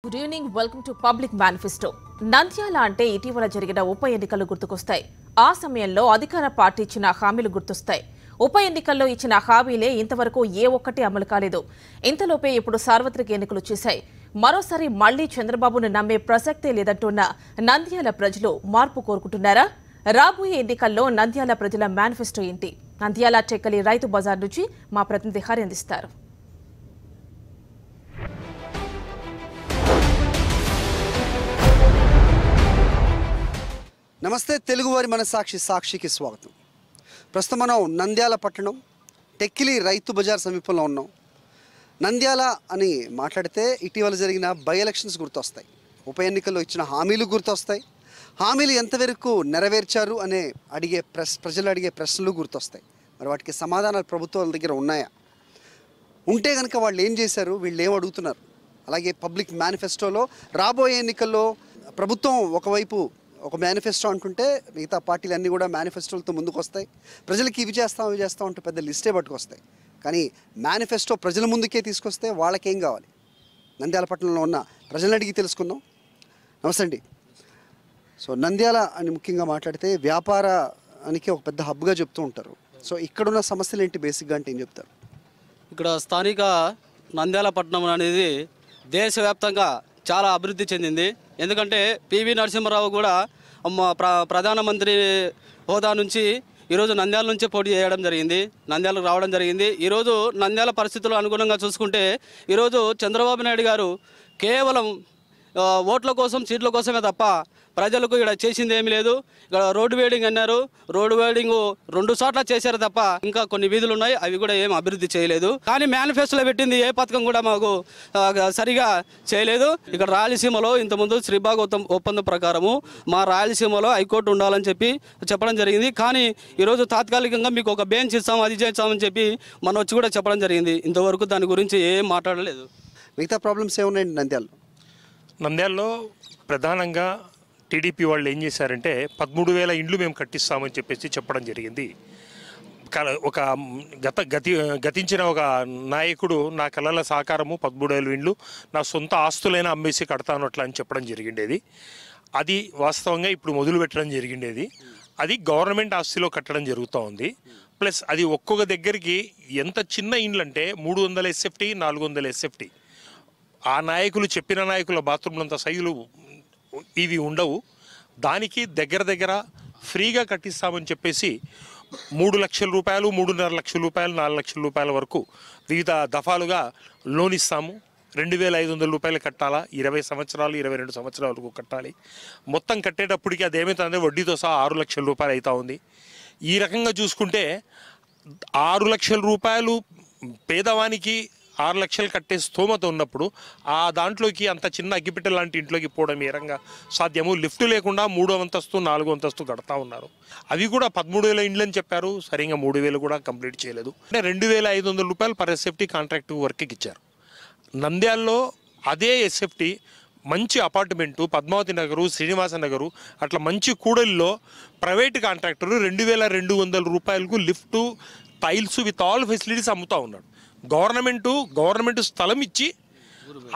Good evening, welcome to public manifesto. Nandyal అంటే ఇటీవల జరిగిన ఉప ఎన్నికలు గుర్తుకొస్తాయి. ఆ సమయంలో అధికార పార్టీ ఇచ్చిన హామీలు గుర్తొస్తాయి. ఉప ఎన్నికల్లో ఇచ్చిన హామీలే ఇంతవరకు ఏ ఒక్కటి అమలు కాలేదు. ఇంతలోపే ఇప్పుడు సార్వత్రిక ఎన్నికలు చేశాయి. మరోసారి మళ్లీ చంద్రబాబును నమ్మే ప్రసక్తే లేదంటున్న నంద్యాల ప్రజలు మార్పు కోరుకుంటున్నారా? రాబోయే ఎన్నికల్లో నంద్యాల ప్రజల మేనిఫెస్టో ఏంటి? నంద్యాల టెక్కలి రైతు బజార్ నుంచి మా ప్రతినిధి హరి అందిస్తారు. నమస్తే తెలుగువారి మనసాక్షి సాక్షికి స్వాగతం. ప్రస్తుతం మనం నంద్యాల పట్టణం టెక్కిలి రైతు బజార్ సమీపంలో ఉన్నాం. నంద్యాల అని మాట్లాడితే ఇటీవల జరిగిన బై ఎలక్షన్స్ గుర్తొస్తాయి. ఉప ఎన్నికల్లో ఇచ్చిన హామీలు గుర్తొస్తాయి. హామీలు ఎంతవరకు నెరవేర్చారు అనే ప్రజలు అడిగే ప్రశ్నలు గుర్తొస్తాయి. మరి వాటికి సమాధానాలు ప్రభుత్వాల దగ్గర ఉన్నాయా? ఉంటే కనుక వాళ్ళు ఏం చేశారు, వీళ్ళు ఏం అడుగుతున్నారు? అలాగే పబ్లిక్ మేనిఫెస్టోలో రాబోయే ఎన్నికల్లో ప్రభుత్వం ఒకవైపు ఒక మేనిఫెస్టో అంటుంటే మిగతా పార్టీలు అన్నీ కూడా మేనిఫెస్టోలతో ముందుకు వస్తాయి. ప్రజలకి ఇవి చేస్తాం అంటూ పెద్ద లిస్టే పట్టుకొస్తాయి. కానీ మేనిఫెస్టో ప్రజల ముందుకే తీసుకొస్తే వాళ్ళకేం కావాలి? నంద్యాల పట్టణంలో ఉన్న ప్రజలను అడిగి తెలుసుకుందాం. నమస్తే అండి. సో నంద్యాల అని ముఖ్యంగా మాట్లాడితే వ్యాపారానికి ఒక పెద్ద హబ్గా చెప్తూ ఉంటారు. సో ఇక్కడున్న సమస్యలు ఏంటి బేసిక్గా అంటే ఏం చెప్తారు? ఇక్కడ స్థానిక నంద్యాల పట్టణం అనేది దేశవ్యాప్తంగా చాలా అభివృద్ధి చెందింది. ఎందుకంటే పివి నరసింహారావు కూడా ప్రధానమంత్రి హోదా నుంచి ఈరోజు నంద్యాల నుంచి పోటీ చేయడం జరిగింది, నంద్యాలకు రావడం జరిగింది. ఈరోజు నంద్యాల పరిస్థితులు అనుగుణంగా చూసుకుంటే ఈరోజు చంద్రబాబు నాయుడు గారు కేవలం ఓట్ల కోసం, సీట్ల కోసమే తప్ప ప్రజలకు ఇక్కడ చేసింది ఏమీ లేదు. ఇక్కడ రోడ్డు వేడింగ్ అన్నారు, రోడ్డు వేడింగ్ 2 చోట్ల చేశారు తప్ప ఇంకా కొన్ని వీధులు ఉన్నాయి, అవి కూడా ఏం అభివృద్ధి చేయలేదు. కానీ మేనిఫెస్టోలో పెట్టింది ఏ పథకం కూడా మాకు సరిగా చేయలేదు. ఇక్కడ రాయలసీమలో ఇంతకుముందు శ్రీబాగ్ ఒప్పందం ప్రకారము మా రాయలసీమలో హైకోర్టు ఉండాలని చెప్పడం జరిగింది. కానీ ఈరోజు తాత్కాలికంగా మీకు ఒక బెంచ్ ఇస్తాం, అది చేస్తామని చెప్పి మన వచ్చి కూడా చెప్పడం జరిగింది. ఇంతవరకు దాని గురించి ఏం మాట్లాడలేదు. మిగతా ప్రాబ్లమ్స్ ఏమున్నాయండి నంద్యాలలో? ప్రధానంగా టీడీపీ వాళ్ళు ఏం చేశారంటే 13,000 ఇండ్లు మేము కట్టిస్తామని చెప్పడం జరిగింది. ఒక గతించిన ఒక నాయకుడు నా కళల సహకారము 13,000 ఇండ్లు నా సొంత ఆస్తులైనా అమ్మేసి కడతాను అట్లా అని చెప్పడం జరిగిండేది. అది వాస్తవంగా ఇప్పుడు మొదలు పెట్టడం జరిగిండేది. అది గవర్నమెంట్ ఆస్తిలో కట్టడం జరుగుతూ ఉంది. ప్లస్ అది ఒక్కొక్క దగ్గరికి ఎంత చిన్న ఇండ్లు అంటే 300 SFT, 400 SFT. ఆ నాయకులు చెప్పిన నాయకుల బాత్రూమ్లంత సైజులు ఇవి ఉండవు. దానికి దగ్గర ఫ్రీగా కట్టిస్తామని చెప్పేసి 3 లక్షల రూపాయలు, 3.5 లక్షల రూపాయలు, 4 లక్షల రూపాయల వరకు వివిధ దఫాలుగా లోన్ ఇస్తాము. 2,500 రూపాయలు కట్టాలా, 20 సంవత్సరాలు, 22 సంవత్సరాల వరకు కట్టాలి. మొత్తం కట్టేటప్పటికి అది ఏమవుతుందంటే వడ్డీతో సహా 6 లక్షల రూపాయలు అవుతా ఉంది. ఈ రకంగా చూసుకుంటే 6 లక్షల రూపాయలు పేదవానికి 6 లక్షలు కట్టే స్తోమత ఉన్నప్పుడు ఆ దాంట్లోకి అంత చిన్న అగ్గిపెట్టె లాంటి ఇంట్లోకి పోవడం ఏ రకంగా సాధ్యము? లిఫ్ట్ లేకుండా 3వ అంతస్తు, 4వ అంతస్తు కడతా ఉన్నారు. అవి కూడా 13,000 ఇండ్లు అని చెప్పారు, సరిగ్గా 3,000 కూడా కంప్లీట్ చేయలేదు. అంటే 2,500 రూపాయలు పర్ SFT కాంట్రాక్ట్ వర్క్కి ఇచ్చారు. నంద్యాలలో అదే SFT మంచి అపార్ట్మెంటు పద్మావతి నగరు, శ్రీనివాస నగరు అట్లా మంచి కూడలిలో ప్రైవేట్ కాంట్రాక్టరు 2,200 రూపాయలకు lift, tiles with all facilities అమ్ముతూ ఉన్నాడు. గవర్నమెంట్ స్థలం ఇచ్చి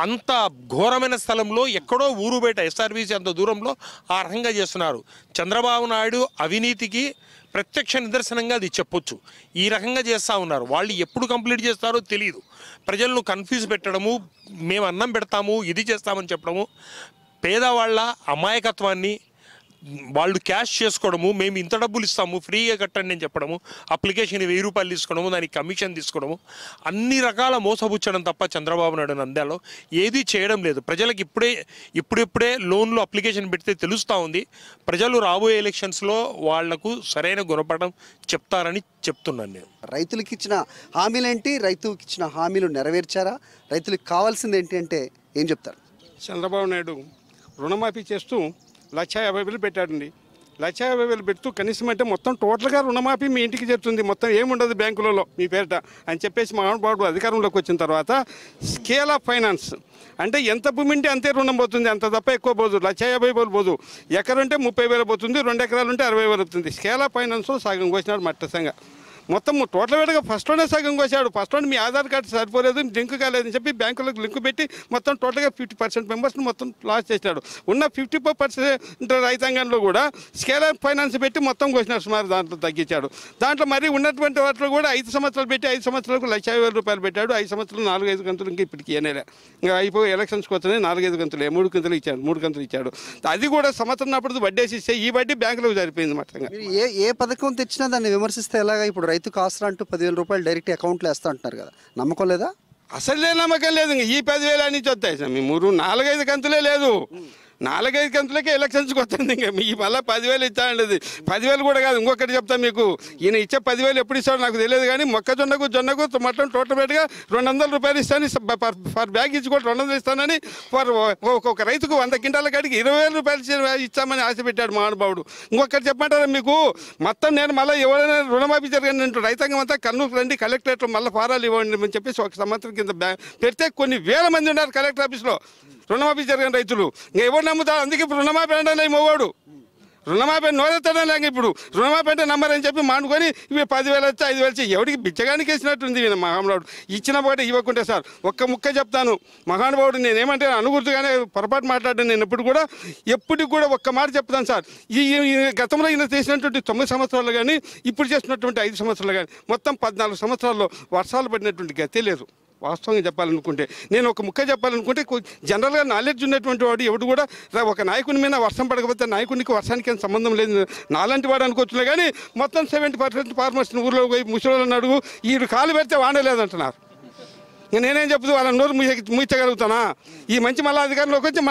అంత ఘోరమైన స్థలంలో ఎక్కడో ఊరు బయట SRVC అంత దూరంలో ఆ రకంగా చేస్తున్నారు. చంద్రబాబు నాయుడు అవినీతికి ప్రత్యక్ష నిదర్శనంగా అది చెప్పొచ్చు. ఈ రకంగా చేస్తూ ఉన్నారు. వాళ్ళు ఎప్పుడు కంప్లీట్ చేస్తారో తెలియదు. ప్రజలను కన్ఫ్యూజ్ పెట్టడము, మేము అన్నం పెడతాము, ఇది చేస్తామని చెప్పడము, పేదవాళ్ళ అమాయకత్వాన్ని వాళ్ళు క్యాష్ చేసుకోవడము, మేము ఇంత డబ్బులు ఇస్తాము ఫ్రీగా కట్టండి అని చెప్పడము, అప్లికేషన్ 1000 రూపాయలు తీసుకోవడము, దానికి కమిషన్ తీసుకోవడము, అన్ని రకాల మోసపుచ్చడం తప్ప చంద్రబాబు నాయుడు నంద్యాలలో ఏది చేయడం లేదు. ప్రజలకు ఇప్పుడిప్పుడే లోన్లు అప్లికేషన్ పెడితే తెలుస్తూ ఉంది. ప్రజలు రాబోయే ఎలక్షన్స్లో వాళ్లకు సరైన గుణపడడం చెప్తారని చెప్తున్నాను నేను. రైతులకు ఇచ్చిన హామీలేంటి? రైతుకి ఇచ్చిన హామీలు నెరవేర్చారా? రైతులకు కావాల్సింది ఏంటి అంటే ఏం చెప్తారు? చంద్రబాబు నాయుడు రుణమాఫీ చేస్తూ 1,50,000 పెట్టాడండి. 1,50,000 పెడుతూ కనీసం అంటే మొత్తం టోటల్గా రుణమాఫీ మీ ఇంటికి చేరుతుంది, మొత్తం ఏముండదు బ్యాంకులలో మీ పేరిట అని చెప్పేసి మహానుభావుడు అధికారంలోకి వచ్చిన తర్వాత స్కేల్ ఆఫ్ ఫైనాన్స్ అంటే ఎంత భూమి ఉంటే అంతే రుణం పోతుంది, అంత తప్ప ఎక్కువ పోదు. 1,50,000 పోదు. ఎకరంటే 30,000 పోతుంది, 2 ఎకరాలు ఉంటే 60,000 అవుతుంది. స్కేల్ ఆఫ్ ఫైనాన్స్లో సగం కోసినాడు మట్టసంగా. మొత్తం టోటల్ వేడగా ఫస్ట్లోనే సగం కోసాడు. ఫస్ట్లోనే మీ ఆధార్ కార్డు సరిపోలేదు, లింక్ కాలేదని చెప్పి బ్యాంకులకు లింక్ పెట్టి మొత్తం టోటల్గా 50% మెంబర్స్ని మొత్తం లాస్ చేశాడు. ఉన్న 54% రైతాంగంలో కూడా స్కేలర్ ఫైనాన్స్ పెట్టి మొత్తం కోసినాడు, సుమారు దాంట్లో తగ్గించాడు. దాంట్లో మరి ఉన్నటువంటి వాటిలో కూడా 5 సంవత్సరాలు పెట్టి 5 సంవత్సరాలకు 1,50,000 రూపాయలు పెట్టాడు. 5 సంవత్సరాలు 4-5 కంతులు ఇంకా ఇప్పటికి ఏనేలే, ఇంకా అయిపోయి ఎలక్షన్స్కి వస్తున్నాయి 4-5 కంతులు 3 కంతులు ఇచ్చాడు, 3 కంతులు ఇచ్చాడు. అది కూడా సంవత్సరం అప్పుడు వడ్డేసి ఇస్తే ఈ వడ్డీ బ్యాంకులకు సరిపోయింది మొత్తంగా. ఏ పథకం తెచ్చినా దాన్ని విమర్శిస్తే ఎలాగా? ఇప్పుడు రైతుకు ఆసరా అంటూ 10,000 రూపాయలు డైరెక్ట్ అకౌంట్లో వేస్తా అంటున్నారు కదా, నమ్మకం లేదా? అసలే నమ్మకం లేదు. ఇంకా ఈ 10,000 నుంచి వస్తాయి సార్, మీ 4-5 కంతులే లేదు. 4-5 కంతులకే ఎలక్షన్స్కి వస్తుంది. ఇంకా మీ మళ్ళీ 10,000 ఇస్తాండి. 10,000 కూడా కాదు, ఇంకొకటి చెప్తా మీకు. ఈయన ఇచ్చే 10,000 ఎప్పుడు ఇస్తాడో నాకు తెలియదు, కానీ జొన్నకు మొత్తం టోటల్ రేటుగా 200 రూపాయలు ఇస్తాను, పర్ బ్యాగ్ ఇచ్చుకోవడం 200 ఇస్తానని ఒక రైతుకు 100 క్వింటాల కాడికి 20,000 రూపాయలు ఇస్తామని ఆశ పెట్టాడు మహానుభావుడు. ఇంకొకటి చెప్పమంటారా మీకు, మొత్తం నేను మళ్ళీ ఎవరైనా రుణమాఫీ జరగని రైతాంగం అంతా కర్నూలు రండి, కలెక్టరేట్లో మళ్ళీ ఫారాలు ఇవ్వండి అని చెప్పేసి ఒక సంవత్సరం కింద పెడితే కొన్ని వేల మంది ఉన్నారు కలెక్టర్ ఆఫీస్లో రుణమాఫీ జరిగిన రైతులు. ఇంకా ఎవరు నమ్ముతారు? అందుకే ఇప్పుడు రుణమాఫీ అంటే మోవాడు రుణమాఫీ నోరెత్తడం లేక ఇప్పుడు రుణమాఫీ అంటే నమ్మరని చెప్పి మానుకొని ఇవి 10,000 వచ్చి 5,000 వచ్చి ఎవరికి బిచ్చగానికి వేసినట్టుంది మహానుభావుడు. ఇచ్చిన ఒకటి ఇవ్వకుంటే సార్ ఒక్క ముక్క చెప్తాను మహానుభావుడు, నేనేమంటే అనుగుర్తుగానే పొరపాటు మాట్లాడాను. నేను ఎప్పటికి కూడా ఒక్క మాట చెప్తాను సార్. ఈ గతంలో ఈయన చేసినటువంటి 9 సంవత్సరాలు కానీ ఇప్పుడు చేసినటువంటి 5 సంవత్సరాలు కానీ మొత్తం 14 సంవత్సరాల్లో వర్షాలు పడినటువంటి గతే లేదు. వాస్తవంగా చెప్పాలనుకుంటే నేను ఒక ముక్క చెప్పాలనుకుంటే జనరల్గా నాలెడ్జ్ ఉన్నటువంటి వాడు ఎవడు కూడా ఒక నాయకుని మీద వర్షం పడకపోతే నాయకునికి వర్షానికి ఏం సంబంధం లేదు నాలాంటి వాడు అనుకోవచ్చులే, కానీ మొత్తం 70% ఫార్మర్స్ని ఊర్లో పోయి ముసలిని అడుగు వీడు కాలు పెడితే వాడలేదంటున్నారు. నేనేం చెప్తూ వాళ్ళ నోరు ముయించగలుగుతానా? ఈ మంచి మళ్ళీ అధికారంలోకి వచ్చి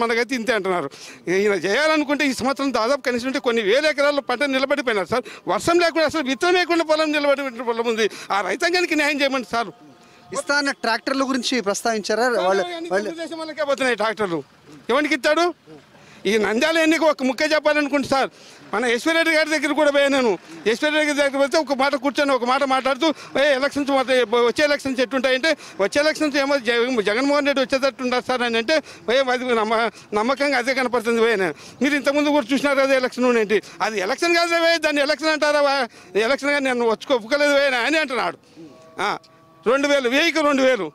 మనకైతే ఇంతే అంటున్నారు. ఈయన చేయాలనుకుంటే ఈ సంవత్సరం దాదాపు కనీసం కొన్ని వేల ఎకరాల్లో పంట నిలబడిపోయినారు సార్. వర్షం లేకుండా అసలు విత్తనం లేకుండా పొలం నిలబడిపోయిన పొలం ఉంది. ఆ రైతాంగానికి న్యాయం చేయమండి సార్. ఇస్తాన్న ట్రాక్టర్ల గురించి ప్రస్తావించారా? వాళ్ళకే పోతున్నాయి ట్రాక్టర్లు, ఎవరికి ఇస్తాడు? ఈ నంద్యాల ఎన్నిక ఒక ముక్క చెప్పాలనుకుంటే సార్, మన ఈశ్వరరెడ్డి గారి దగ్గర కూడా పోయా నేను. ఈశ్వరరెడ్డి గారి దగ్గర పోతే ఒక మాట కూర్చొని ఒక మాట మాట్లాడుతూ ఎలక్షన్స్ వచ్చే ఎలక్షన్స్ ఎట్టుంటాయంటే వచ్చే ఎలక్షన్స్ ఏమో జగన్మోహన్ రెడ్డి వచ్చేటట్టుంటారు సార్ అని అంటే అది నమ్మకంగా అదే కనపడుతుంది. పోయినా మీరు ఇంతకుముందు కూడా చూసినారు కదా ఎలక్షన్ ఏంటి, అది ఎలక్షన్ కాదు దాన్ని ఎలక్షన్ అంటారా? ఎలక్షన్గా నేను ఒప్పుకోలేదు పోయినా అని అంటున్నాడు. 2,000 1000కి 2,000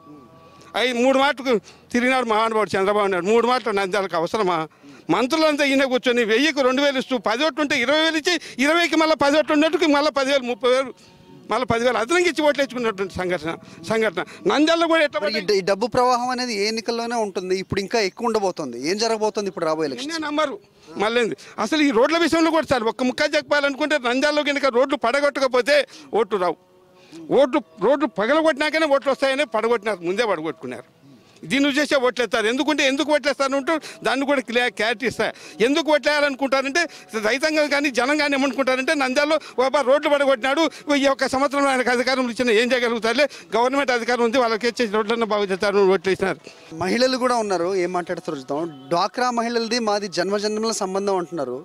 3 మాటలకు తిరిగినాడు మహానుభావుడు చంద్రబాబు నాయుడు. 3 మాటలు నంద్యాలకు అవసరమా? మంత్రులంతా ఈయన కూర్చొని 1000కి 2,000 ఇస్తూ 10 ఓట్లు ఉంటే 20,000 ఇచ్చి 20కి మళ్ళీ 10 ఓట్లు ఉన్నట్టుకు మళ్ళీ 10,000 30,000 మళ్ళీ 10,000 అదనంగా ఇచ్చి ఓట్లు వేసుకున్నటువంటి సంఘటన నంద్యాలలో కూడా ఎట్లా? ఈ డబ్బు ప్రవాహం అనేది ఏ ఎన్నికల్లోనే ఉంటుంది, ఇప్పుడు ఇంకా ఎక్కువ ఉండబోతుంది. ఏం జరగబోతుంది ఇప్పుడు రాబోయే ఎలక్షన్? నమ్మరు మళ్ళీ అసలు ఈ రోడ్ల విషయంలో కూడా సార్ ఒక్క ముక్క చెప్పాలనుకుంటే నంద్యాలలో కనుక రోడ్లు పడగొట్టకపోతే ఓట్లు రావు. రోడ్లు పగలగొట్టినాకనే ఓట్లు వస్తాయని పడగొట్టినారు, ముందే పడగొట్టుకున్నారు. దీన్ని చేసే ఓట్లు వేస్తారు. ఎందుకు ఓట్లు వేస్తారంటూ దాన్ని కూడా క్లారిటీ ఇస్తారు. ఎందుకు ఓట్లు వేయాలనుకుంటారంటే రైతాంగం కానీ జనం కానీ ఏమనుకుంటారంటే నంద్యాలలో రోడ్లు పడగొట్టినాడు, ఈ యొక్క సంవత్సరం ఆయనకు అధికారం ఇచ్చిన ఏం చేయగలుగుతారులే, గవర్నమెంట్ అధికారం ఉంది వాళ్ళకి వచ్చే రోడ్లన్నా బాగు చేస్తారు, ఓట్లు వేసినారు. మహిళలు కూడా ఉన్నారు, ఏం మాట్లాడుతారు చూద్దాం. డ్వాక్రా మహిళలది మాది జన్మజన్మల సంబంధం అంటున్నారు,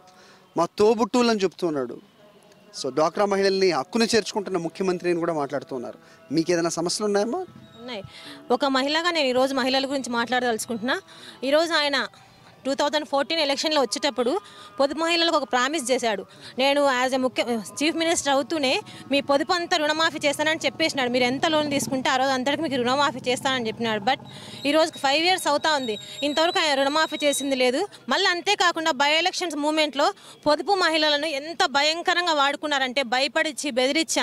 మా తోబుట్టువులు అని చెప్తున్నాడు. సో డ్వాక్రా మహిళల్ని హక్కును చేర్చుకుంటున్న ముఖ్యమంత్రిని కూడా మాట్లాడుతున్నారు. మీకు ఏదైనా సమస్యలు ఉన్నాయమ్మా? ఉన్నాయి. ఒక మహిళగా నేను ఈరోజు మహిళల గురించి మాట్లాడదలుచుకుంటున్నా. ఈరోజు ఆయన 2014 ఎలక్షన్లో వచ్చేటప్పుడు పొదుపు మహిళలకు ఒక ప్రామిస్ చేశాడు. నేను యాజ్ ఎ చీఫ్ మినిస్టర్ అవుతూనే మీ పొదుపు అంతా రుణమాఫీ చేస్తానని చెప్పేసినాడు. మీరు ఎంత లోన్ తీసుకుంటే ఆ రోజు అంతటికి మీకు రుణమాఫీ చేస్తానని చెప్పినాడు. బట్ ఈరోజుకి 5 years అవుతా ఉంది, ఇంతవరకు ఆయన రుణమాఫీ చేసింది లేదు. మళ్ళీ అంతేకాకుండా బై ఎలక్షన్స్ మూమెంట్లో పొదుపు మహిళలను ఎంత భయంకరంగా వాడుకున్నారంటే భయపడిచ్చి బెదిరించి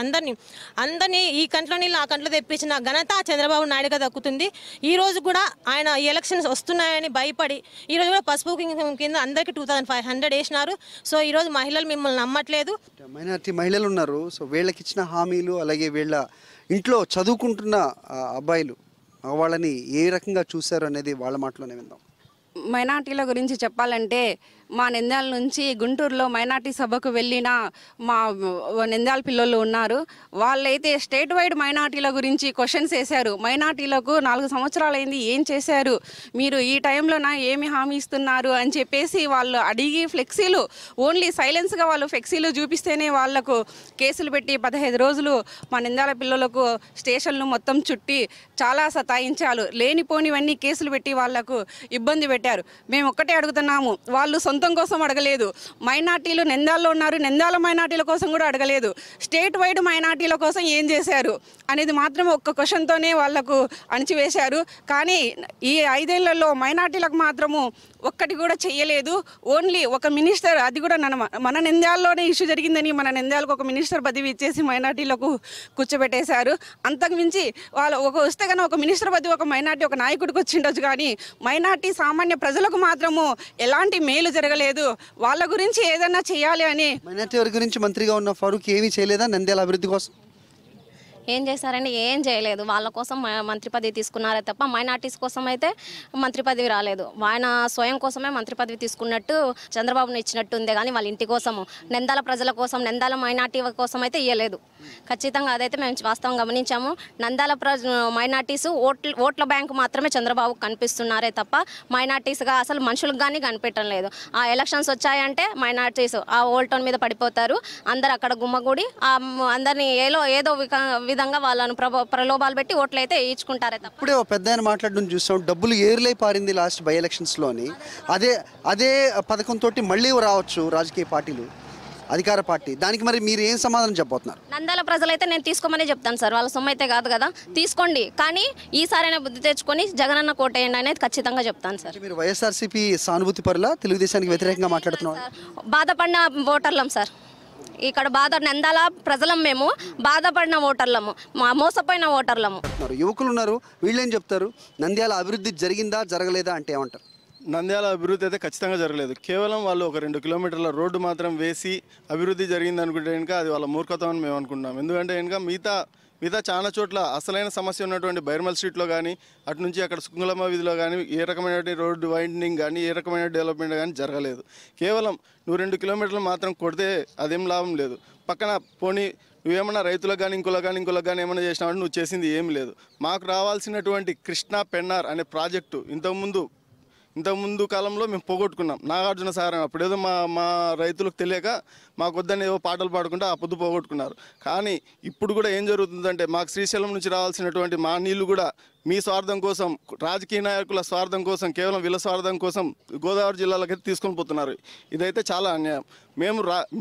అందరినీ ఈ కంట్లో నీళ్ళు ఆ కంట్లో తెప్పించిన ఘనత చంద్రబాబు నాయుడుగా దక్కుతుంది. ఈరోజు కూడా ఆయన ఈ ఎలక్షన్స్ వస్తున్నాయని భయపడి ఈరోజు కూడా పసుపు కింద అందరికీ 2,500 వేసినారు. సో ఈరోజు మహిళలు మిమ్మల్ని నమ్మట్లేదు. మైనారిటీ మహిళలు ఉన్నారు, సో వీళ్ళకి ఇచ్చిన హామీలు అలాగే వీళ్ళ ఇంట్లో చదువుకుంటున్న అబ్బాయిలు వాళ్ళని ఏ రకంగా చూశారు అనేది వాళ్ళ మాటలోనే విందాం. మైనార్టీల గురించి చెప్పాలంటే మా నంద్యాల నుంచి గుంటూరులో మైనార్టీ సభకు వెళ్ళిన మా నంద్యాల పిల్లలు ఉన్నారు. వాళ్ళైతే స్టేట్ వైడ్ మైనార్టీల గురించి క్వశ్చన్స్ వేశారు. మైనార్టీలకు 4 సంవత్సరాలైంది, ఏం చేశారు మీరు, ఈ టైంలోనా ఏమి హామీ ఇస్తున్నారు అని చెప్పేసి వాళ్ళు అడిగి ఫ్లెక్సీలు ఓన్లీ సైలెన్స్గా వాళ్ళు ఫ్లెక్సీలు చూపిస్తేనే వాళ్లకు కేసులు పెట్టి 15 రోజులు మా నంద్యాల పిల్లలకు స్టేషన్లు మొత్తం చుట్టి చాలా సతాయించాలు. లేనిపోనివన్నీ కేసులు పెట్టి వాళ్లకు ఇబ్బంది పెట్టారు. మేము ఒక్కటే అడుగుతున్నాము, వాళ్ళు సొంతం కోసం అడగలేదు. మైనార్టీలు నంద్యాలలో ఉన్నారు, నంద్యాల మైనార్టీల కోసం కూడా అడగలేదు. స్టేట్ వైడ్ మైనార్టీల కోసం ఏం చేశారు అనేది మాత్రం ఒక్క క్వశ్చన్తోనే వాళ్లకు అణిచివేశారు. కానీ ఈ 5 ఏళ్లలో మైనార్టీలకు మాత్రము ఒక్కటి కూడా చెయ్యలేదు. ఓన్లీ ఒక మినిస్టర్, అది కూడా మన నంద్యాలలోనే ఇష్యూ జరిగిందని మన నంద్యాలకు ఒక మినిస్టర్ పదవి ఇచ్చేసి మైనార్టీలకు కూర్చోబెట్టేశారు. అంతకుమించి వాళ్ళు వస్తే కన్నా ఒక మినిస్టర్ పదవి ఒక మైనార్టీ ఒక నాయకుడికి వచ్చిండొచ్చు, కానీ మైనార్టీ సామాన్య ప్రజలకు మాత్రము ఎలాంటి మేలు జరగలేదు. వాళ్ళ గురించి ఏదైనా చేయాలి అని. మైనార్టీ వారి గురించి మంత్రిగా ఉన్న ఫరూక్ ఏమీ చేయలేదా నంద్యాల అభివృద్ధి కోసం? ఏం చేశారండి? ఏం చేయలేదు. వాళ్ళ కోసం మంత్రి పదవి తీసుకున్నారే తప్ప మైనార్టీస్ కోసం అయితే మంత్రి పదవి రాలేదు. ఆయన స్వయం కోసమే మంత్రి పదవి తీసుకున్నట్టు చంద్రబాబును ఇచ్చినట్టు ఉంది, కానీ వాళ్ళ ఇంటి కోసము, నంద్యాల ప్రజల కోసం, నంద్యాల మైనార్టీ కోసం అయితే ఇవ్వలేదు. ఖచ్చితంగా అదైతే మేము వాస్తవం గమనించాము. నంద్యాల మైనార్టీస్ ఓట్ల బ్యాంకు మాత్రమే చంద్రబాబు కనిపిస్తున్నారే తప్ప మైనార్టీస్గా అసలు మనుషులకు కానీ కనిపెట్టడం లేదు. ఆ ఎలక్షన్స్ వచ్చాయంటే మైనార్టీస్ ఆ ఓల్టోన్ మీద పడిపోతారు. అందరు అక్కడ గుమ్మగూడి అందరినీ ఏదో విధంగా వాళ్ళను ప్రలోభాలు పెట్టి ఓట్లు అయితే వేయించుకుంటారే తప్ప. ఇప్పుడే ఒక పెద్ద ఆయన మాట్లాడడం చూసాం, డబ్బులు ఏర్లై పారింది లాస్ట్ బై ఎలక్షన్స్లోని. అదే పథకంతో మళ్ళీ రావచ్చు రాజకీయ పార్టీలు, అధికార పార్టీ. దానికి మరి మీరు ఏం సమాధానం చెప్పబోతున్నారు? నంద్యాల ప్రజలైతే నేను తీసుకోమని చెప్తాను సార్. వాళ్ళ సొమ్ము అయితే కాదు కదా, తీసుకోండి, కానీ ఈసారైనా బుద్ధి తెచ్చుకొని జగనన్న కోటేయండి అనేది ఖచ్చితంగా చెప్తాను సార్. మీరు వైఎస్ఆర్సీపీ సానుభూతి పరుల, తెలుగుదేశానికి వ్యతిరేకంగా మాట్లాడుతున్నారు? బాధపడిన ఓటర్లం సార్. ఇక్కడ నంద్యాల ప్రజలం, మేము బాధపడిన ఓటర్లము, మోసపోయిన ఓటర్లము. యువకులు ఉన్నారు, వీళ్ళేం చెప్తారు? నంద్యాల అభివృద్ధి జరిగిందా జరగలేదా అంటే ఏమంటారు? నంద్యాల అభివృద్ధి అయితే ఖచ్చితంగా జరగలేదు. కేవలం వాళ్ళు ఒక 2 కిలోమీటర్ల రోడ్డు మాత్రం వేసి అభివృద్ధి జరిగింది అనుకుంటే కనుక అది వాళ్ళ మూర్ఖత్వం అని మేము అనుకుంటున్నాం. ఎందుకంటే కనుక మిగతా చాలా చోట్ల అసలైన సమస్య ఉన్నటువంటి బైర్మల్ స్ట్రీట్లో కానీ, అటు నుంచి అక్కడ సుంగులమ్మ వీధిలో కానీ ఏ రకమైన రోడ్డు వైండింగ్ కానీ, ఏ రకమైన డెవలప్మెంట్ కానీ జరగలేదు. కేవలం నువ్వు 2 కిలోమీటర్లు మాత్రం కొడితే అదేం లాభం లేదు. పక్కన పోనీ నువ్వేమన్నా రైతులకు కానీ ఇంకోలకు కానీ ఏమైనా చేసినావంటే నువ్వు చేసింది ఏం లేదు. మాకు రావాల్సినటువంటి కృష్ణా పెన్నార్ అనే ప్రాజెక్టు ఇంతకుముందు కాలంలో మేము పోగొట్టుకున్నాం. నాగార్జున సాగర్ అప్పుడేదో మా రైతులకు తెలియక మాకు వద్దని ఏవో పాటలు పాడుకుంటే ఆ పొద్దు పోగొట్టుకున్నారు. కానీ ఇప్పుడు కూడా ఏం జరుగుతుందంటే మాకు శ్రీశైలం నుంచి రావాల్సినటువంటి మా నీళ్లు కూడా మీ స్వార్థం కోసం, రాజకీయ నాయకుల స్వార్థం కోసం, కేవలం వీళ్ళ స్వార్థం కోసం గోదావరి జిల్లాలకైతే తీసుకొని పోతున్నారు. ఇదైతే చాలా అన్యాయం.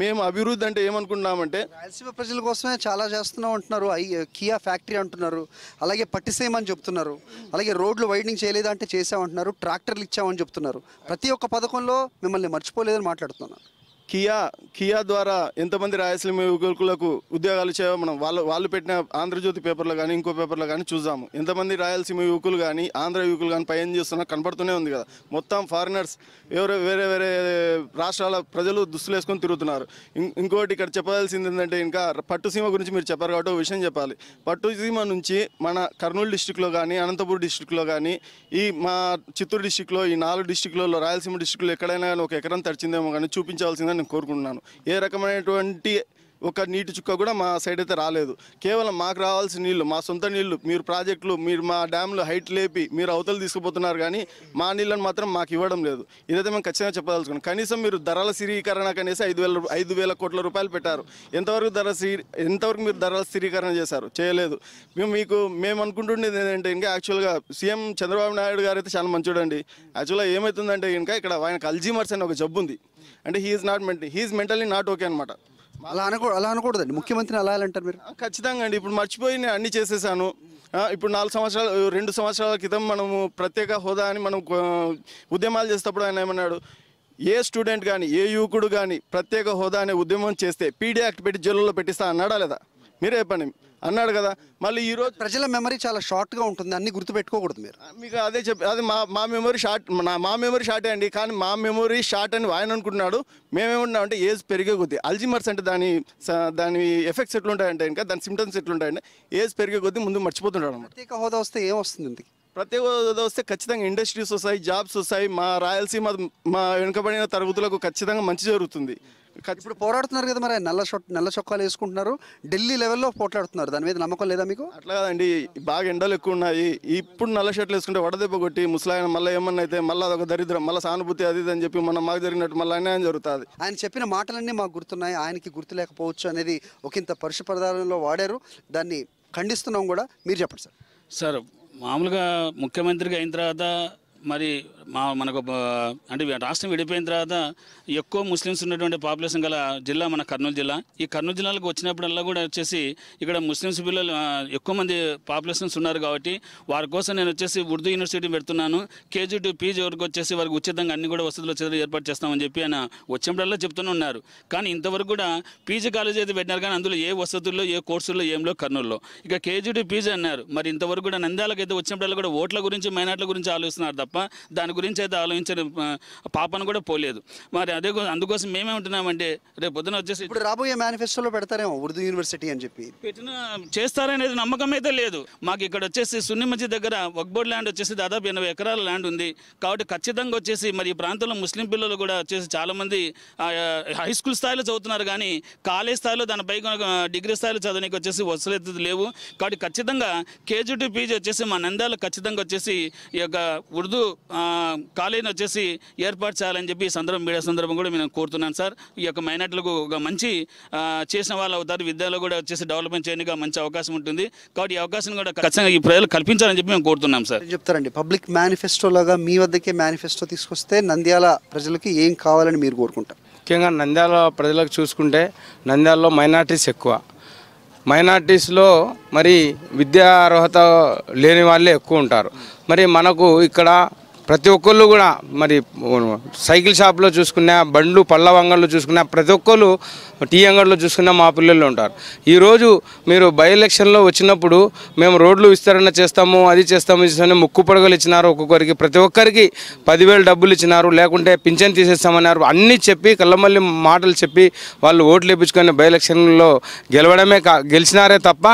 మేము అభివృద్ధి అంటే ఏమనుకుంటున్నామంటే రాయలసీమ ప్రజల కోసమే చాలా చేస్తున్నాం అంటున్నారు. కియా ఫ్యాక్టరీ అంటున్నారు, అలాగే పట్టిసేమని చెప్తున్నారు, అలాగే రోడ్లు వైడనింగ్ చేయలేదా అంటే చేసామంటున్నారు, ట్రాక్టర్లు ఇచ్చామని చెప్తున్నారు. ప్రతి ఒక్క పథకంలో మిమ్మల్ని మర్చిపోలేదని మాట్లాడుతున్నారు. కియా ద్వారా ఎంతమంది రాయలసీమ యువకులకు ఉద్యోగాలు ఇచ్చాయో మనం వాళ్ళు పెట్టిన ఆంధ్రజ్యోతి పేపర్లో కానీ ఇంకో పేపర్లో కానీ చూసాము. ఎంతమంది రాయలసీమ యువకులు కానీ ఆంధ్ర యువకులు కానీ పైన చేస్తున్నా కనపడుతూనే ఉంది కదా. మొత్తం ఫారినర్స్ వేరే రాష్ట్రాల ప్రజలు దుస్తులు వేసుకొని తిరుగుతున్నారు. ఇంకోటి ఇక్కడ చెప్పాల్సింది ఏంటంటే ఇంకా పట్టుసీమ గురించి మీరు చెప్పారు కాబట్టి ఒక విషయం చెప్పాలి. పట్టుసీమ నుంచి మన కర్నూలు డిస్టిక్లో కానీ, అనంతపురం డిస్టిక్లో కానీ, మా చిత్తూరు డిస్టిక్లో, ఈ 4 డిస్టిక్లలో, రాయలసీమ డిస్టిక్లో ఎక్కడైనా ఒక ఎకరం తడిచిందేమో కానీ చూపించాల్సిందని నేను కోరుకుంటున్నాను. ఏ రకమైనటువంటి ఒక నీటి చుక్క కూడా మా సైడ్ అయితే రాలేదు. కేవలం మాకు రావాల్సిన నీళ్లు, మా సొంత నీళ్లు, మీరు ప్రాజెక్టులు, మీరు మా డ్యామ్లు హైట్ లేపి మీరు అవతలు తీసుకుపోతున్నారు, కానీ మా నీళ్ళని మాత్రం మాకు ఇవ్వడం లేదు. ఇదైతే మేము ఖచ్చితంగా చెప్పదలుచుకున్నాం. కనీసం మీరు ధరల స్థిరీకరణ కనేసి 5,000 కోట్ల రూపాయలు పెట్టారు. ఎంతవరకు మీరు ధరల స్థిరీకరణ చేశారు? చేయలేదు. మేము అనుకుంటుండేది ఏంటంటే ఇంకా యాక్చువల్గా సీఎం చంద్రబాబు నాయుడు గారు అయితే చాలా మంచోడండి. యాక్చువల్గా ఏమవుతుందంటే ఇంకా ఇక్కడ ఆయనకు అల్జీమర్స్ అనే ఒక జబ్బు ఉంది. అంటే హీఈస్ మెంటల్లీ నాట్ ఓకే అనమాట. అలా అనకూడదండి. ముఖ్యమంత్రిని అలా అంటారు మీరు? ఖచ్చితంగా అండి. ఇప్పుడు మర్చిపోయి నేను అన్నీ చేసేసాను. ఇప్పుడు 2 సంవత్సరాల క్రితం మనము ప్రత్యేక హోదా అని మనం ఉద్యమాలు చేసేటప్పుడు ఆయన ఏమన్నాడు, ఏ స్టూడెంట్ కానీ ఏ యువకుడు కానీ ప్రత్యేక హోదా అనే ఉద్యమం చేస్తే పీడీ యాక్ట్ పెట్టి జైలులో పెట్టిస్తా అన్నాడా లేదా? మీరే చెప్పండి. అన్నాడు కదా. మళ్ళీ ఈరోజు ప్రజల మెమరీ చాలా షార్ట్గా ఉంటుంది, అన్ని గుర్తుపెట్టుకోకూడదు. మీరు మీకు అదే అది మా మెమరీ షార్టే అండి. కానీ మా మెమరీ షార్ట్ అని ఆయన అనుకుంటున్నాడు. మేమేమన్నా అంటే ఏజ్ పెరిగే కొద్దీ అల్జీమర్స్ అంటే దాని ఎఫెక్ట్స్ ఎట్లుంటాయంటే ఇంకా దాని సిమ్టమ్స్ ఎట్లుంటాయంటే ఏజ్ పెరిగే కొద్దీ ముందు మర్చిపోతుంటాడు. ప్రత్యేక హోదా వస్తే ఏమొస్తుంది? ప్రత్యేక హోదా వస్తే ఖచ్చితంగా ఇండస్ట్రీస్ వస్తాయి, జాబ్స్ వస్తాయి, మా రాయలసీమ మా వెనుకబడిన తరగతులకు ఖచ్చితంగా మంచి జరుగుతుంది. ఇప్పుడు పోరాడుతున్నారు కదా, మరి నల్ల చొక్కాలు వేసుకుంటున్నారు, ఢిల్లీ లెవెల్లో పోట్లాడుతున్నారు. దాని మీద నమ్మకం లేదా మీకు? అట్లా కదండి, బాగా ఎండలు ఎక్కువ ఉన్నాయి. ఇప్పుడు నల్ల షర్ట్లు వేసుకుంటే వడదెబ్బ కొట్టి ముసలాయన మళ్ళీ ఏమన్నా అయితే మళ్ళీ అదొక దరిద్రం, మళ్ళీ సానుభూతి అది అని చెప్పి మాకు జరిగినట్టు మళ్ళీ అన్యాయం జరుగుతుంది. ఆయన చెప్పిన మాటలన్నీ మాకు గుర్తున్నాయి, ఆయనకి గుర్తు లేకపోవచ్చు అనేది ఒకంత పరుష పదార్థంలో వాడారు. దాన్ని ఖండిస్తున్నాం కూడా. మీరు చెప్పండి సార్. సార్, మామూలుగా ముఖ్యమంత్రిగా అయిన తర్వాత మరి మనకు అంటే రాష్ట్రం విడిపోయిన తర్వాత ఎక్కువ ముస్లిమ్స్ ఉన్నటువంటి పాపులేషన్ గల జిల్లా మన కర్నూలు జిల్లా. ఈ కర్నూలు జిల్లాలకు వచ్చినప్పుడల్లా కూడా వచ్చేసి ఇక్కడ ముస్లిమ్స్ పిల్లలు ఎక్కువ మంది పాపులేషన్స్ ఉన్నారు కాబట్టి వారి కోసం నేను వచ్చేసి ఉర్దూ యూనివర్సిటీ పెడుతున్నాను. కేజీ టు పీజీ వరకు వచ్చేసి వారికి ఉచితంగా అన్ని కూడా వసతులు వచ్చేది ఏర్పాటు చేస్తామని చెప్పి ఆయన వచ్చినప్పుడల్లా చెప్తూనే ఉన్నారు. కానీ ఇంతవరకు కూడా పీజీ కాలేజ్ అయితే పెట్టినారు కానీ అందులో ఏ వసతుల్లో ఏ కోర్సుల్లో ఏంలో కర్నూలులో. ఇక కేజీ టు పీజీ అన్నారు. మరి ఇంతవరకు కూడా నంద్యాలకు అయితే వచ్చినప్పుడల్లా కూడా ఓట్ల గురించి మైనార్టీల గురించి ఆలోచిస్తున్నారు తప్ప దాని గురించి అయితే ఆలోచించిన పాపను కూడా పోలేదు. మరి అందుకోసం మేమేమంటున్నామంటే రేపు పొద్దున వచ్చేసి ఇప్పుడు రాబోయే మేనిఫెస్టోలో పెడతారేమో ఉర్దూ యూనివర్సిటీ అని చెప్పి పెట్టిన చేస్తారనేది నమ్మకం అయితే లేదు. మాకు ఇక్కడ వచ్చేసి సున్ని మస్జిద్ దగ్గర వక్ఫ్ బోర్డ్ ల్యాండ్ వచ్చేసి దాదాపు 80 ఎకరాల ల్యాండ్ ఉంది కాబట్టి ఖచ్చితంగా వచ్చేసి మరి ఈ ప్రాంతంలో ముస్లిం పిల్లలు కూడా వచ్చేసి చాలామంది హై స్కూల్ స్థాయిలో చదువుతున్నారు కానీ కాలేజ్ స్థాయిలో దానిపై డిగ్రీ స్థాయిలో చదవడానికి వచ్చేసి వసతులు లేవు. కాబట్టి ఖచ్చితంగా కేజీ టు పీజీ వచ్చేసి మా నంద్యాలలో ఖచ్చితంగా వచ్చేసి ఈ యొక్క ఉర్దూ కాలేజీని వచ్చేసి ఏర్పాటు చేయాలని చెప్పి మీడియా సందర్భం కూడా నేను కోరుతున్నాను సార్. ఈ యొక్క మైనార్టీలకు ఒక మంచి చేసిన వాళ్ళు అవుతారు. విద్యలో కూడా వచ్చేసి డెవలప్మెంట్ చేయడానికి మంచి అవకాశం ఉంటుంది. కాబట్టి ఈ అవకాశం కూడా ఖచ్చితంగా ఈ ప్రజలు కల్పించాలని చెప్పి మేము కోరుతున్నాం సార్. చెప్తారండి పబ్లిక్ మేనిఫెస్టో లాగా మీ వద్దకే మేనిఫెస్టో తీసుకొస్తే నంద్యాల ప్రజలకి ఏం కావాలని మీరు కోరుకుంటారు? ముఖ్యంగా నంద్యాల ప్రజలకు చూసుకుంటే నంద్యాలలో మైనార్టీస్ ఎక్కువ. మైనార్టీస్లో మరి విద్యా అర్హత లేని వాళ్ళే ఎక్కువ ఉంటారు. మరి మనకు ఇక్కడ ప్రతి ఒక్కళ్ళు కూడా మరి సైకిల్ షాప్లో చూసుకున్నా, బండ్లు పళ్ళ అంగళ్ళు చూసుకున్నా, ప్రతి ఒక్కళ్ళు టీ అంగడిలో చూసుకున్నా మా పిల్లలు ఉంటారు. ఈరోజు మీరు బై ఎలక్షన్లో వచ్చినప్పుడు మేము రోడ్లు విస్తరణ చేస్తాము, అది చేస్తాము, ఇది ముక్కు పొడగలు ఇచ్చినారు. ఒక్కొక్కరికి ప్రతి ఒక్కరికి 10,000 డబ్బులు ఇచ్చినారు, లేకుంటే పింఛన్ తీసేస్తామన్నారు. అన్నీ చెప్పి కళ్ళమల్లి మాటలు చెప్పి వాళ్ళు ఓట్లు వేయించుకొని బై ఎలక్షన్లో గెలిచినారే తప్ప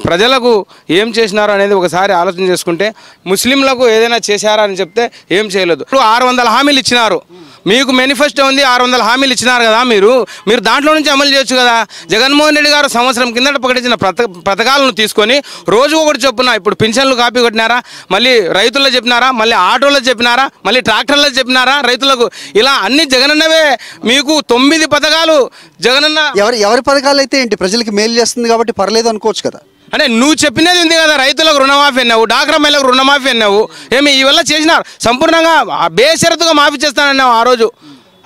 ప్రజలకు ఏం చేసినారు అనేది ఒకసారి ఆలోచన చేసుకుంటే ముస్లింలకు ఏదైనా చేశారా అని చెప్తే ఏం చేయలేదు. 600 హామీలు ఇచ్చినారు. మీకు మేనిఫెస్టో ఉంది, 600 హామీలు ఇచ్చినారు కదా, మీరు దాంట్లో నుంచి అమలు చేయొచ్చు కదా. జగన్మోహన్ రెడ్డి గారు సంవత్సరం కిందట ప్రకటించిన పథకాలను తీసుకొని రోజు ఒకటి చొప్పున ఇప్పుడు పింఛన్లు కాపీ కొట్టినారా, మళ్ళీ రైతుల్లో చెప్పినారా, మళ్ళీ ఆటోలో చెప్పినారా, మళ్ళీ ట్రాక్టర్లో చెప్పినారా రైతులకు, ఇలా అన్ని జగనన్నవే. మీకు 9 పథకాలు జగనన్న ఎవరి పథకాలు అయితే ఏంటి ప్రజలకి మేలు చేస్తుంది కాబట్టి పర్లేదు అనుకోవచ్చు కదా. అంటే నువ్వు చెప్పినది ఉంది కదా, రైతులకు రుణమాఫీ అన్నావు, డాక్రా మహిళలకు రుణమాఫీ అన్నావు, ఏమి ఇవల్ల చేసినారు. సంపూర్ణంగా బేషరతుగా మాఫీ చేస్తానన్నావు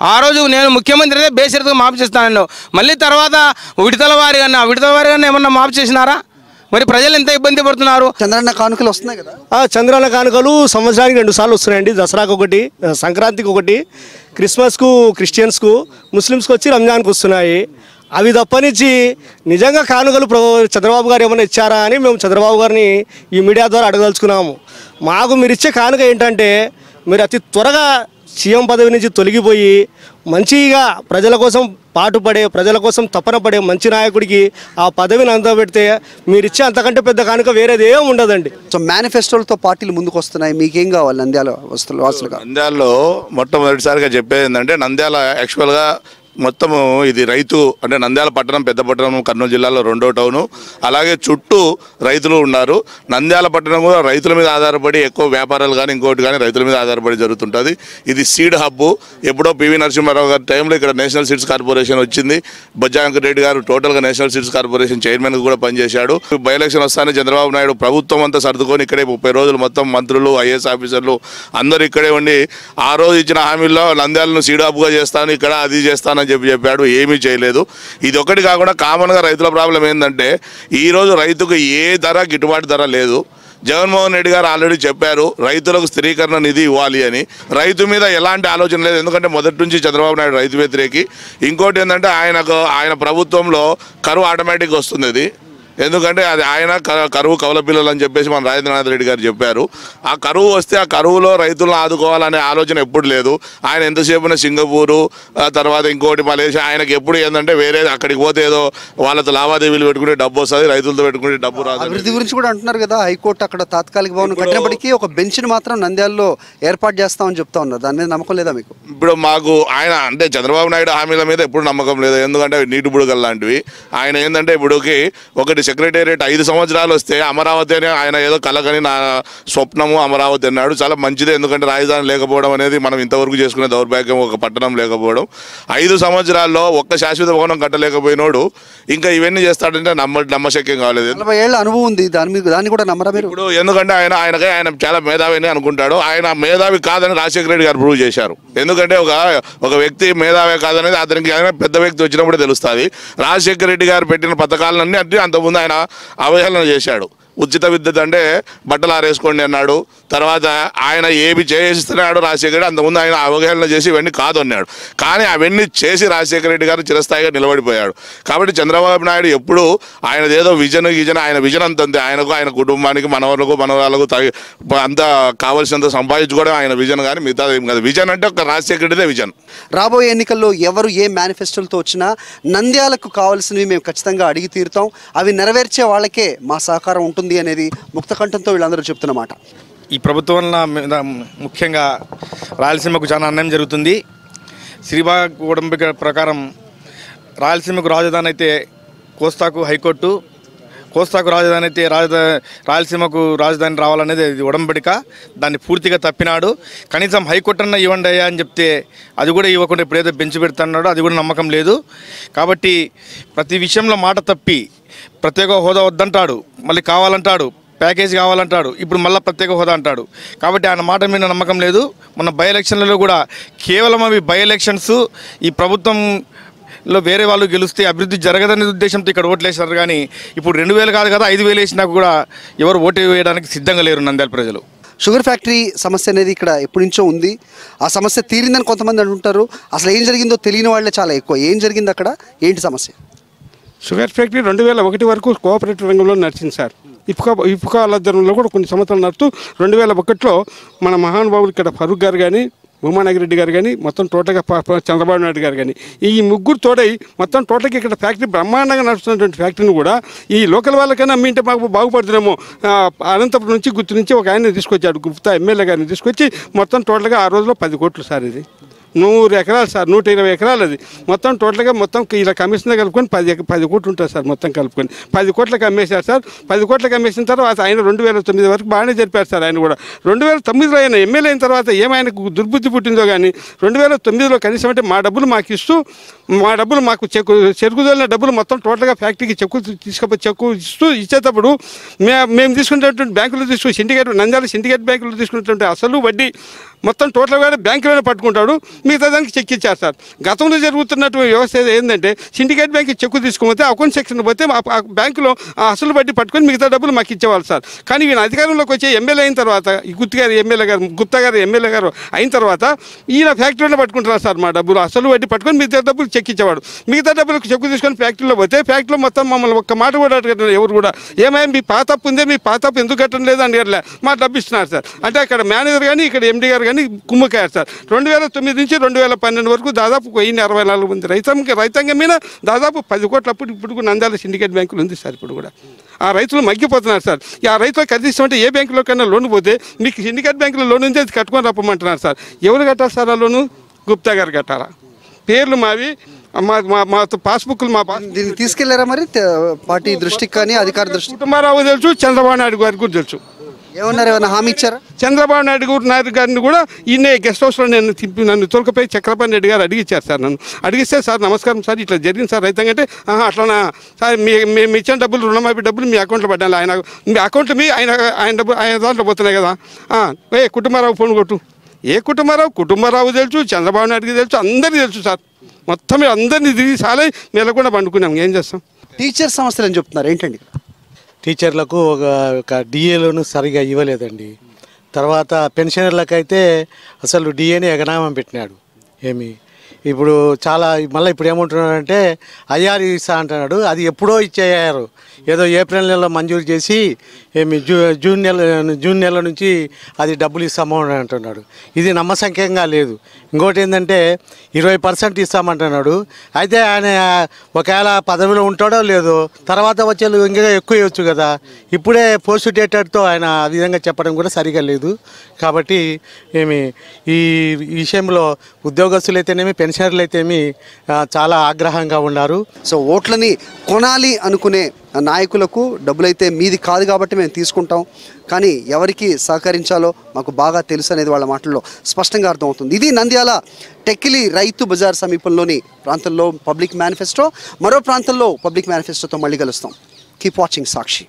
ఆ రోజు నేను ముఖ్యమంత్రి అయితే బేషరతుగా మాఫీ చేస్తానన్నావు. మళ్ళీ తర్వాత విడతల వారిగా ఏమన్నా మాఫీ చేసినారా? మరి ప్రజలు ఎంత ఇబ్బంది పడుతున్నారు. చంద్రన్న కానుకలు వస్తున్నాయి కదా. చంద్రన్న కానుకలు సంవత్సరానికి 2 సార్లు వస్తున్నాయండి. దసరాకు ఒకటి, సంక్రాంతికి ఒకటి, క్రిస్మస్కు క్రిస్టియన్స్కు, ముస్లిమ్స్కి వచ్చి రంజాన్కి వస్తున్నాయి. అవి తప్పనిచ్చి నిజంగా కానుకలు చంద్రబాబు గారు ఏమైనా ఇచ్చారా అని మేము చంద్రబాబు గారిని ఈ మీడియా ద్వారా అడగదలుచుకున్నాము. మాకు మీరు ఇచ్చే కానుక ఏంటంటే మీరు అతి త్వరగా సీఎం పదవి నుంచి తొలగిపోయి మంచిగా ప్రజల కోసం పాటుపడే, ప్రజల కోసం తపన పడే మంచి నాయకుడికి ఆ పదవిని అందబెడితే మీరు ఇచ్చే అంతకంటే పెద్ద కానుక వేరేది ఏం ఉండదండి. సో మేనిఫెస్టోలతో పార్టీలు ముందుకు వస్తున్నాయి. మీకేం కావాలి నంద్యాల వాసులుగా? నంద్యాలలో మొట్టమొదటిసారిగా చెప్పేది ఏంటంటే నంద్యాల యాక్చువల్గా మొత్తము ఇది రైతు అంటే నంద్యాల పట్టణం పెద్ద పట్టణం కర్నూలు జిల్లాలో 2వ టౌను. అలాగే చుట్టూ రైతులు ఉన్నారు. నంద్యాల పట్టణం కూడా రైతుల మీద ఆధారపడి ఎక్కువ వ్యాపారాలు కానీ ఇంకోటి కానీ రైతుల మీద ఆధారపడి జరుగుతుంటుంది. ఇది సీడ్ హబ్బు. ఎప్పుడో పివి నరసింహారావు గారి టైంలో ఇక్కడ నేషనల్ సీడ్స్ కార్పొరేషన్ వచ్చింది. బొజ్జాంకర్ రెడ్డి గారు టోటల్గా నేషనల్ సీడ్స్ కార్పొరేషన్ చైర్మన్గా కూడా పనిచేశాడు. బై ఎలక్షన్ వస్తానే చంద్రబాబు నాయుడు ప్రభుత్వం అంతా సర్దుకొని ఇక్కడే 30 రోజులు మొత్తం మంత్రులు, ఐఏఎస్ ఆఫీసర్లు అందరూ ఇక్కడే ఉండి ఆ రోజు ఇచ్చిన హామీల్లో నంద్యాలను సీడ్ హబ్గా చేస్తాను, ఇక్కడ అది చేస్తాను చెప్పాడు. ఏమీ చేయలేదు. ఇది ఒకటి కాకుండా కామన్గా రైతుల ప్రాబ్లం ఏంటంటే ఈరోజు రైతుకు ఏ ధర గిట్టుబాటు ధర లేదు. జగన్మోహన్ రెడ్డి గారు ఆల్రెడీ చెప్పారు రైతులకు స్థిరీకరణ నిధి ఇవ్వాలి అని. రైతు మీద ఎలాంటి ఆలోచన లేదు. ఎందుకంటే మొదటి నుంచి చంద్రబాబు నాయుడు రైతు వ్యతిరేకి. ఇంకోటి ఏంటంటే ఆయన ప్రభుత్వంలో కరువు ఆటోమేటిక్గా వస్తుంది. అది ఎందుకంటే అది ఆయన కరువు కవల పిల్లలు అని చెప్పేసి మన రాజేంద్రనాథ్ రెడ్డి గారు చెప్పారు. ఆ కరువు వస్తే ఆ కరువులో రైతులను ఆదుకోవాలనే ఆలోచన ఎప్పుడు లేదు. ఆయన ఎంతసేపున సింగపూరు తర్వాత ఇంకోటి మలేషియా, ఆయనకి ఎప్పుడు ఏంటంటే వేరే అక్కడికి పోతే ఏదో వాళ్ళతో లావాదేవీలు పెట్టుకుంటే డబ్బు వస్తుంది, రైతులతో పెట్టుకుంటే డబ్బు రాదు. అభివృద్ధి గురించి కూడా అంటున్నారు కదా. హైకోర్టు అక్కడ తాత్కాలిక భవనం కట్టినప్పటికీ ఒక బెంచ్ని మాత్రం నంద్యాలలో ఏర్పాటు చేస్తామని చెప్తా ఉన్నారు. దాని మీద నమ్మకం లేదా మీకు? ఇప్పుడు మాకు ఆయన అంటే చంద్రబాబు నాయుడు హామీల మీద ఎప్పుడు నమ్మకం లేదు. ఎందుకంటే అవి నీటి బుడగలు లాంటివి. ఆయన ఏంటంటే ఇప్పుడుకి ఒకటి సెక్రటేరియట్ 5 సంవత్సరాలు వస్తే అమరావతి అని ఆయన ఏదో కలగని నా స్వప్నము అమరావతి అన్నాడు. చాలా మంచిదే, ఎందుకంటే రాజధాని లేకపోవడం అనేది మనం ఇంతవరకు చేసుకునే దౌర్భాగ్యం, ఒక పట్టణం లేకపోవడం. 5 సంవత్సరాల్లో ఒక్క శాశ్వత భవనం కట్టలేకపోయినోడు ఇంకా ఇవన్నీ చేస్తాడంటే నమ్మశక్యం కాలేదు. 40 ఏళ్ల అనుభవం ఉంది దాన్ని కూడా నమ్మరా మీరు? ఇప్పుడు ఎందుకంటే ఆయన చాలా మేధావి అనుకుంటాడు. ఆయన మేధావి కాదని రాజశేఖర రెడ్డి గారు ప్రూవ్ చేశారు. ఎందుకంటే ఒక వ్యక్తి మేధావి కాదనేది అతనికి ఆయన పెద్ద వ్యక్తి వచ్చినప్పుడే తెలుస్తుంది. రాజశేఖర రెడ్డి గారు పెట్టిన పథకాలన్నీ అంతకుముందు ఆయన అవహేళన చేశాడు. ఉచిత విద్యుత్ అంటే బట్టలు ఆరేసుకోండి అన్నాడు. తర్వాత ఆయన ఏమి చేస్తున్నాడు రాజశేఖర రెడ్డి, అంతకుముందు ఆయన అవహేళన చేసి ఇవన్నీ కాదు అన్నాడు. కానీ అవన్నీ చేసి రాజశేఖర రెడ్డి గారు చిరస్థాయిగా నిలబడిపోయాడు. కాబట్టి చంద్రబాబు నాయుడు ఎప్పుడు ఆయనదేదో విజన్ ఆయన విజన్ అంతంతే. ఆయనకు, ఆయన కుటుంబానికి, మనవలకు మనవరాలకు అంతా కావాల్సినంత సంపాదించుకోవడం ఆయన విజన్, కానీ మిగతా ఏం కాదు. విజన్ అంటే ఒక రాజశేఖర రెడ్డిదే విజన్. రాబోయే ఎన్నికల్లో ఎవరు ఏ మేనిఫెస్టోలతో వచ్చినా నంద్యాలకు కావాల్సినవి మేము ఖచ్చితంగా అడిగి తీరుతాం, అవి నెరవేర్చే వాళ్ళకే మా సహకారం ఉంటుంది అనేది ముక్తకంఠంతో వీళ్ళందరూ చెప్తున్నమాట. ఈ ప్రభుత్వం వల్ల ముఖ్యంగా రాయలసీమకు చాలా అన్యాయం జరుగుతుంది. శ్రీబాగ్ ఉడంబిక ప్రకారం రాయలసీమకు రాజధాని అయితే కోస్తాకు హైకోర్టు, కోస్తాకు రాజధాని అయితే రాయలసీమకు రాజధాని రావాలనేది ఇది ఉడంబడిక. దాన్ని పూర్తిగా తప్పినాడు. కనీసం హైకోర్టు అన్న ఇవ్వండి అయ్యా అని చెప్తే అది కూడా ఇవ్వకుండా ఇప్పుడేదో బెంచ్ పెడుతున్నాడో అది కూడా నమ్మకం లేదు. కాబట్టి ప్రతి విషయంలో మాట తప్పి ప్రత్యేక హోదా వద్దంటాడు, మళ్ళీ కావాలంటాడు, ప్యాకేజ్ కావాలంటాడు, ఇప్పుడు మళ్ళీ ప్రత్యేక హోదా అంటాడు. కాబట్టి ఆయన మాట మీద నమ్మకం లేదు. మొన్న బై ఎలక్షన్లలో కూడా కేవలం అవి బై ఎలక్షన్స్, ఈ ప్రభుత్వంలో వేరే వాళ్ళు గెలిస్తే అభివృద్ధి జరగదనే ఉద్దేశంతో ఇక్కడ ఓట్లు వేసినారు. కానీ ఇప్పుడు 2000 కాదు కదా 5000 వేసినా కూడా ఎవరు ఓటు వేయడానికి సిద్ధంగా లేరు నంద్యాల ప్రజలు. షుగర్ ఫ్యాక్టరీ సమస్య అనేది ఇక్కడ ఎప్పటి నుంచో ఉంది. ఆ సమస్య తీరిందని కొంతమంది అంటుంటారు. అసలు ఏం జరిగిందో తెలియని వాళ్ళే చాలా ఎక్కువ. ఏం జరిగింది అక్కడ, ఏంటి సమస్య? షుగర్ ఫ్యాక్టరీ 2001 వరకు కోఆపరేటివ్ రంగంలో నడిచింది సార్. ఇఫ్కా ఆధ్వర్యంలో కూడా కొన్ని సంవత్సరాలు నడుస్తూ 2001లో మన మహానుభావులు ఇక్కడ ఫరూక్ గారు కానీ, ఉమానాగిరెడ్డి గారు కానీ, మొత్తం టోటల్గా చంద్రబాబు నాయుడు గారు కానీ, ఈ ముగ్గురు తోడై మొత్తం టోటల్గా ఇక్కడ ఫ్యాక్టరీ బ్రహ్మాండంగా నడుస్తున్నటువంటి ఫ్యాక్టరీని కూడా ఈ లోకల్ వాళ్ళకైనా అమ్మింటే మాకు బాగుపడుతున్నామో అనంతపురం నుంచి గుర్తు నుంచి ఒక ఆయన తీసుకొచ్చాడు, గుప్తా ఎమ్మెల్యే గారిని తీసుకొచ్చి మొత్తం టోటల్గా ఆ రోజులో 10 కోట్లు సార్. ఇది 100 ఎకరాలు సార్, 120 ఎకరాలు. అది మొత్తం టోటల్గా మొత్తం ఇలా కమిషన్ కలుపుకొని 10 కోట్లు ఉంటుంది సార్. మొత్తం కలుపుకొని 10 కోట్లకు అమ్మేశారు సార్. 10 కోట్లకు అమ్మేసిన తర్వాత ఆయన 2009 వరకు బాగానే జరిపారు సార్. ఆయన కూడా 2009లో ఆయన ఎమ్మెల్యే అయిన తర్వాత ఏమైనా దుర్బుద్ధి పుట్టిందో కానీ 2009లో కనీసం అంటే మా డబ్బులు మాకు ఇస్తూ, మా డబ్బులు మాకు చెరుకుదోలిన డబ్బులు మొత్తం టోటల్గా ఫ్యాక్టరీకి చెక్కు ఇస్తూ ఇచ్చేటప్పుడు మేము తీసుకునేటువంటి బ్యాంకులు నంద్యాల సిండికేట్ బ్యాంకులు తీసుకునేటువంటి అసలు వడ్డీ మొత్తం టోటల్గా బ్యాంకులోనే పట్టుకుంటాడు, మిగతా దానికి చెక్ ఇచ్చారు సార్. గతంలో జరుగుతున్నటువంటి వ్యవస్థ ఏంటంటే సిండికేట్ బ్యాంక్ చెక్కు తీసుకుపోతే అకౌంట్ సెక్షన్ పోతే ఆ బ్యాంకులో ఆ అసలు వడ్డీ పట్టుకొని మిగతా డబ్బులు మాకు ఇచ్చేవాళ్ళు సార్. కానీ ఈయన అధికారంలోకి వచ్చే ఎమ్మెల్యే అయిన తర్వాత గుప్తా గారు ఎమ్మెల్యే గారు అయిన తర్వాత ఈయన ఫ్యాక్టరీలో పట్టుకుంటున్నారు సార్. మా డబ్బులు అసలు వడ్డీ పట్టుకొని మిగతా డబ్బులు చెక్ ఇచ్చేవాడు. మిగతా డబ్బులకు చెక్కు తీసుకొని ఫ్యాక్టరీలో పోతే ఫ్యాక్టరీలో మొత్తం మమ్మల్ని ఒక్క మాట కూడా అడగట్లేదు ఎవరు కూడా. ఏమైనా మీ పాతప్పు ఉందే, మీ పాతప్పు ఎందుకు కట్టడం లేదు అని అడగలే, మా డబ్బు ఇస్తున్నారు సార్. అంటే అక్కడ మేనేజర్ కానీ ఇక్కడ ఎండీ గారు కానీ కుమ్మకారు సార్. 2009 నుంచి 2012 వరకు దాదాపు 1064 మంది రైతాంగం మీద దాదాపు 10 కోట్ల అప్పుడు ఇప్పుడు నంద్యాల సిండికేట్ బ్యాంకులు ఉంది సార్. ఇప్పుడు కూడా ఆ రైతులు మగ్గిపోతున్నారు సార్. ఆ రైతులకు కదిలిస్తామంటే ఏ బ్యాంకులో కన్నా లోన్ పోతే మీకు సిండికేట్ బ్యాంకులో లోన్ ఉంది, అది కట్టుకొని రప్పమంటున్నారు సార్. ఎవరు కట్టాలి సార్ ఆ లోను? గుప్తా గారు కట్టాలా? పేర్లు మావి, మా పాస్బుక్లు దీన్ని తీసుకెళ్లారా మరి పార్టీ దృష్టికి కానీ అధికార దృష్టి? కుటుంబారావు తెలుసు, చంద్రబాబు నాయుడు గారికి కూడా తెలుసు. ఏమన్నారు, ఏమైనా హామీ ఇచ్చారా? చంద్రబాబు నాయుడు గారిని కూడా ఈయన గెస్ట్ హౌస్లో నన్ను తొలకపోయి చక్రపాణి రెడ్డి గారు అడిగిచ్చారు సార్. నన్ను అడిగిస్తే సార్ నమస్కారం సార్, ఇట్లా జరిగింది సార్ రైతాంగం అంటే, అట్లా సార్ మేము ఇచ్చిన డబ్బులు రుణమాఫీ డబ్బులు మీ అకౌంట్లో పడ్డాను, ఆయన మీ అకౌంట్లో ఆయన డబ్బులు ఆయన దాంట్లో పోతున్నాయి కదా. కుటుంబారావు ఫోన్ కొట్టు. ఏ కుటుంబారావు తెలుసు, చంద్రబాబు నాయుడుకి తెలుసు, అందరికీ తెలుసు సార్. మొత్తం అందరినీ తిరిగి సాలై నెలకుండా పండుకున్నాం. ఏం చేస్తాం? టీచర్ సమస్యలు అని చెప్తున్నారు, ఏంటండి? టీచర్లకు ఒక డిఏలోను సరిగా ఇవ్వలేదండి. తర్వాత పెన్షనర్లకైతే అసలు డిఏని ఎగనామం పెట్టినాడు. ఇప్పుడు చాలా మళ్ళీ ఇప్పుడు ఏమంటున్నాడంటే ఐఆర్ ఇస్తా అంటున్నాడు. అది ఎప్పుడో ఇచ్చేయారు, ఏదో ఏప్రిల్ నెలలో మంజూరు చేసి జూన్ నెల నుంచి అది డబ్బులు ఇస్తాము అని అంటున్నాడు. ఇది నమ్మశక్యంగా లేదు. ఇంకోటి ఏంటంటే 20% ఇస్తామంటున్నాడు. అయితే ఆయన ఒకవేళ పదవిలో ఉంటాడో లేదో, తర్వాత వచ్చే ఇంకా ఎక్కువ ఇవ్వచ్చు కదా. ఇప్పుడే పోస్ట్ డేటెడ్తో ఆయన ఆ విధంగా చెప్పడం కూడా సరిగా లేదు. కాబట్టి ఈ విషయంలో ఉద్యోగస్తులు అయితేనేమి, పెన్షనర్లు అయితేమి చాలా ఆగ్రహంగా ఉన్నారు. సో ఓట్లని కొనాలి అనుకునే నాయకులకు డబ్బులైతే మీది కాదు కాబట్టి మేము తీసుకుంటాం, కానీ ఎవరికి సహకరించాలో మాకు బాగా తెలుసు అనేది వాళ్ళ మాటల్లో స్పష్టంగా అర్థమవుతుంది. ఇది నంద్యాల టెక్కిలి రైతు బజార్ సమీపంలోని ప్రాంతంలో పబ్లిక్ మేనిఫెస్టో. మరో ప్రాంతంలో పబ్లిక్ మేనిఫెస్టోతో మళ్ళీ కలుస్తాం. కీప్ వాచింగ్ సాక్షి.